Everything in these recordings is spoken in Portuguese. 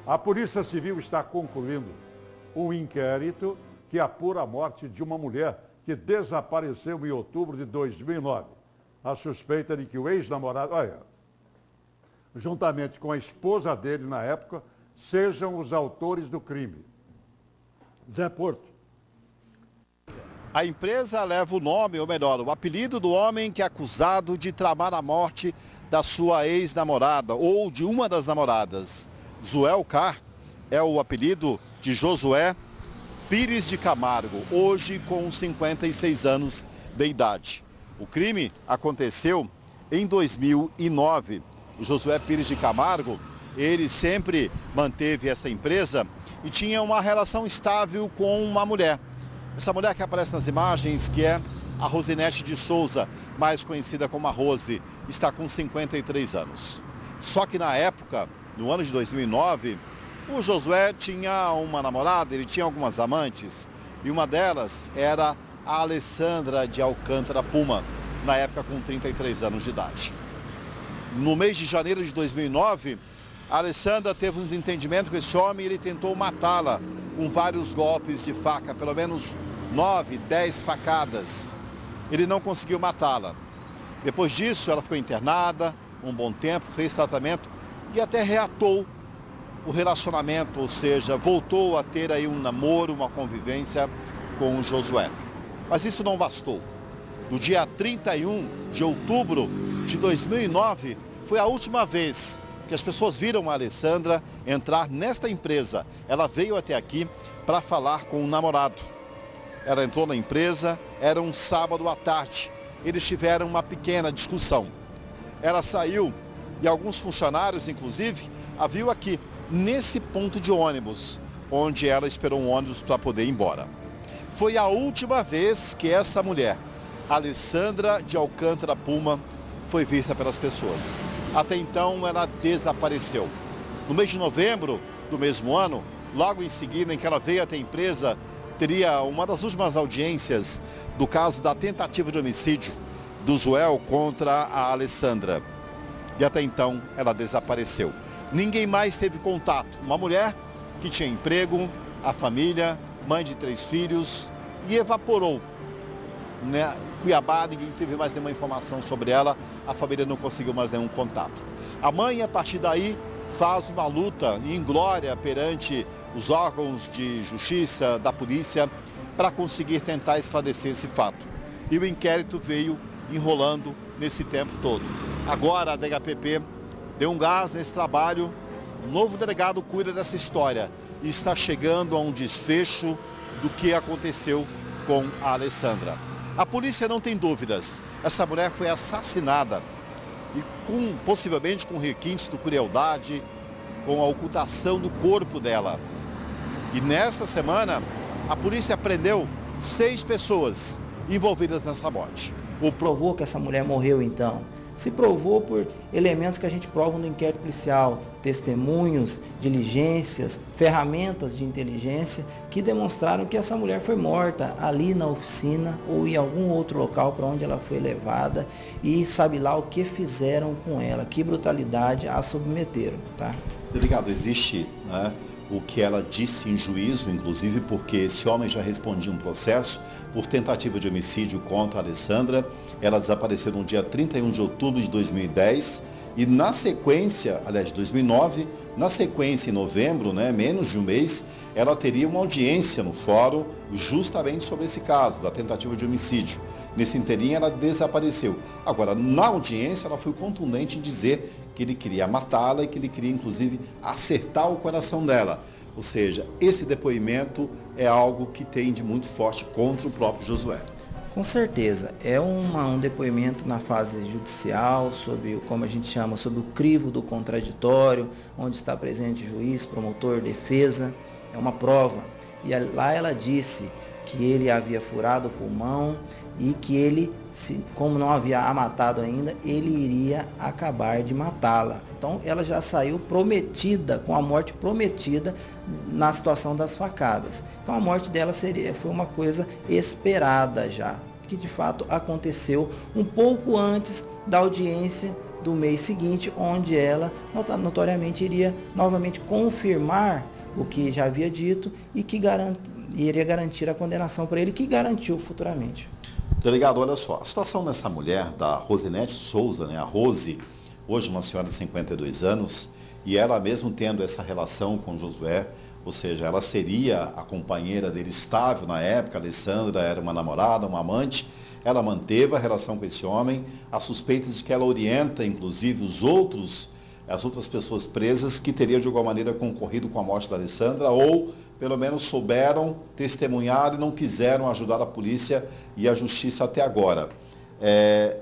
A Polícia Civil está concluindo um inquérito que apura a morte de uma mulher que desapareceu em outubro de 2009. A suspeita de que o ex-namorado, juntamente com a esposa dele na época, sejam os autores do crime. Zé Porto. A empresa leva o nome, ou melhor, o apelido do homem que é acusado de tramar a morte da sua ex-namorada ou de uma das namoradas. Zuel Car é o apelido de Josué Pires de Camargo, hoje com 56 anos de idade. O crime aconteceu em 2009. O Josué Pires de Camargo, ele sempre manteve essa empresa e tinha uma relação estável com uma mulher. Essa mulher que aparece nas imagens, que é a Rosinete de Souza, mais conhecida como a Rose, está com 53 anos. Só que na época, no ano de 2009, o Josué tinha uma namorada, ele tinha algumas amantes, e uma delas era a Alessandra de Alcântara Puma, na época com 33 anos de idade. No mês de janeiro de 2009, a Alessandra teve um desentendimento com esse homem e ele tentou matá-la com vários golpes de faca, pelo menos 9, 10 facadas. Ele não conseguiu matá-la. Depois disso, ela ficou internada um bom tempo, fez tratamento e até reatou o relacionamento, ou seja, voltou a ter aí um namoro, uma convivência com o Josué. Mas isso não bastou. No dia 31 de outubro de 2009, foi a última vez que as pessoas viram a Alessandra entrar nesta empresa. Ela veio até aqui para falar com o namorado. Ela entrou na empresa, era um sábado à tarde. Eles tiveram uma pequena discussão. Ela saiu e alguns funcionários, inclusive, a viu aqui, nesse ponto de ônibus, onde ela esperou um ônibus para poder ir embora. Foi a última vez que essa mulher, Alessandra de Alcântara Puma, foi vista pelas pessoas. Até então, ela desapareceu. No mês de novembro do mesmo ano, logo em seguida em que ela veio até a empresa, teria uma das últimas audiências do caso da tentativa de homicídio do Zuel contra a Alessandra. E até então, ela desapareceu. Ninguém mais teve contato. Uma mulher que tinha emprego, a família, mãe de 3 filhos, e evaporou. Cuiabá, ninguém teve mais nenhuma informação sobre ela, a família não conseguiu mais nenhum contato. A mãe, a partir daí, faz uma luta inglória perante os órgãos de justiça, da polícia, para conseguir tentar esclarecer esse fato. E o inquérito veio enrolando nesse tempo todo. Agora a DHPP deu um gás nesse trabalho, o novo delegado cuida dessa história e está chegando a um desfecho do que aconteceu com a Alessandra. A polícia não tem dúvidas, essa mulher foi assassinada e possivelmente com requintes de crueldade, com a ocultação do corpo dela. E nesta semana, a polícia prendeu 6 pessoas envolvidas nessa morte. Provou que essa mulher morreu então? Se provou por elementos que a gente prova no inquérito policial, testemunhos, diligências, ferramentas de inteligência que demonstraram que essa mulher foi morta ali na oficina ou em algum outro local para onde ela foi levada e sabe lá o que fizeram com ela, que brutalidade a submeteram, tá? Delegado, existe, né, o que ela disse em juízo, inclusive porque esse homem já respondia um processo por tentativa de homicídio contra a Alessandra. Ela desapareceu no dia 31 de outubro de 2010 e na sequência, aliás, de 2009, na sequência em novembro, menos de um mês, ela teria uma audiência no fórum justamente sobre esse caso, da tentativa de homicídio. Nesse inteirinho ela desapareceu. Agora, na audiência, ela foi contundente em dizer que ele queria matá-la e que ele queria, inclusive, acertar o coração dela. Ou seja, esse depoimento é algo que tem de muito forte contra o próprio Josué. Com certeza, é um depoimento na fase judicial, sobre, como a gente chama, sobre o crivo do contraditório, onde está presente juiz, promotor, defesa, é uma prova. E lá ela disse que ele havia furado o pulmão e que ele, como não havia a matado ainda, ele iria acabar de matá-la. Então ela já saiu prometida, com a morte prometida na situação das facadas. Então a morte dela foi uma coisa esperada já, que de fato aconteceu um pouco antes da audiência do mês seguinte, onde ela notoriamente iria novamente confirmar o que já havia dito e que iria garantir a condenação para ele, que garantiu futuramente. Delegado, olha só, a situação dessa mulher, da Rosinete Souza, né, a Rose, hoje uma senhora de 52 anos, e ela mesmo tendo essa relação com Josué, ou seja, ela seria a companheira dele estável na época, a Alessandra era uma namorada, uma amante, ela manteve a relação com esse homem, há suspeitas de que ela orienta, inclusive, as outras pessoas presas que teriam de alguma maneira concorrido com a morte da Alessandra ou pelo menos souberam, testemunharam e não quiseram ajudar a polícia e a justiça até agora. É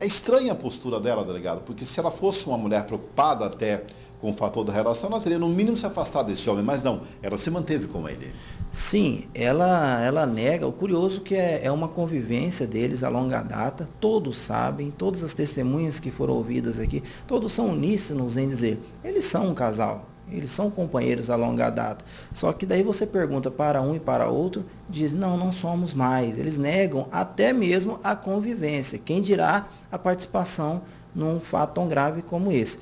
estranha a postura dela, delegado, porque se ela fosse uma mulher preocupada até com o fator da relação, ela teria no mínimo se afastado desse homem, mas não, ela se manteve com ele. Sim, ela nega. O curioso que é uma convivência deles a longa data, todos sabem, todas as testemunhas que foram ouvidas aqui, todos são uníssonos em dizer, eles são um casal, eles são companheiros a longa data. Só que daí você pergunta para um e para outro, diz, não somos mais. Eles negam até mesmo a convivência, quem dirá a participação num fato tão grave como esse.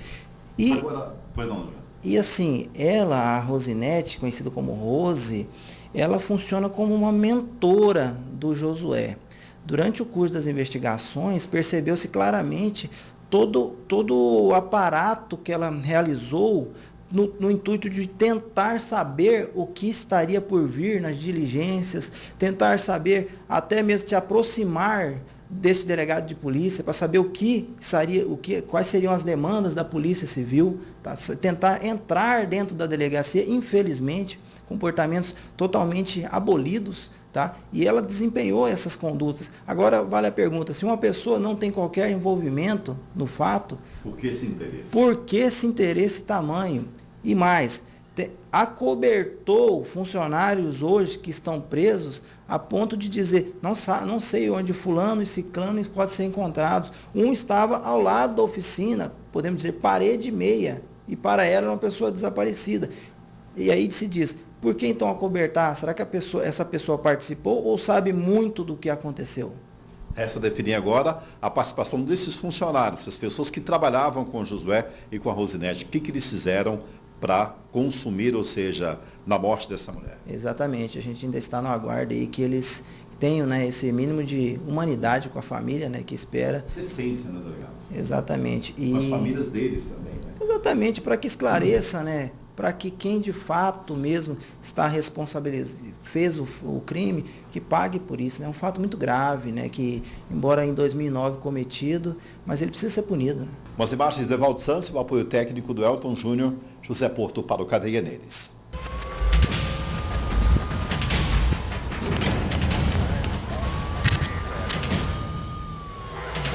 Agora, pois não, e assim, ela, a Rosinete, conhecida como Rose, ela funciona como uma mentora do Josué. Durante o curso das investigações, percebeu-se claramente todo o aparato que ela realizou no intuito de tentar saber o que estaria por vir nas diligências, tentar saber, até mesmo se aproximar desse delegado de polícia para saber quais seriam as demandas da Polícia Civil, tá? Tentar entrar dentro da delegacia, infelizmente, comportamentos totalmente abolidos, tá? E ela desempenhou essas condutas. Agora vale a pergunta, se uma pessoa não tem qualquer envolvimento no fato, por que esse interesse? Por que esse interesse tamanho? E mais, acobertou funcionários hoje que estão presos a ponto de dizer, não sei onde fulano e ciclano podem ser encontrados. Um estava ao lado da oficina, podemos dizer, parede e meia, e para ela era uma pessoa desaparecida. E aí se diz, por que então acobertar? Será que essa pessoa participou ou sabe muito do que aconteceu? Resta definir agora a participação desses funcionários, essas pessoas que trabalhavam com o Josué e com a Rosinete. O que eles fizeram para consumir, ou seja, na morte dessa mulher? Exatamente, a gente ainda está no aguardo aí que eles tenham, né, esse mínimo de humanidade com a família, né, que espera. Decência, né, delegado? Exatamente. E as famílias deles também, né? Exatamente, para que esclareça, né, para que quem de fato mesmo está responsabilizado, fez o crime, que pague por isso, né? É um fato muito grave, né, que embora em 2009 cometido, mas ele precisa ser punido, né? Com as imagens de Evaldo Santos, o apoio técnico do Elton Júnior, José Porto para o Cadeia Neles.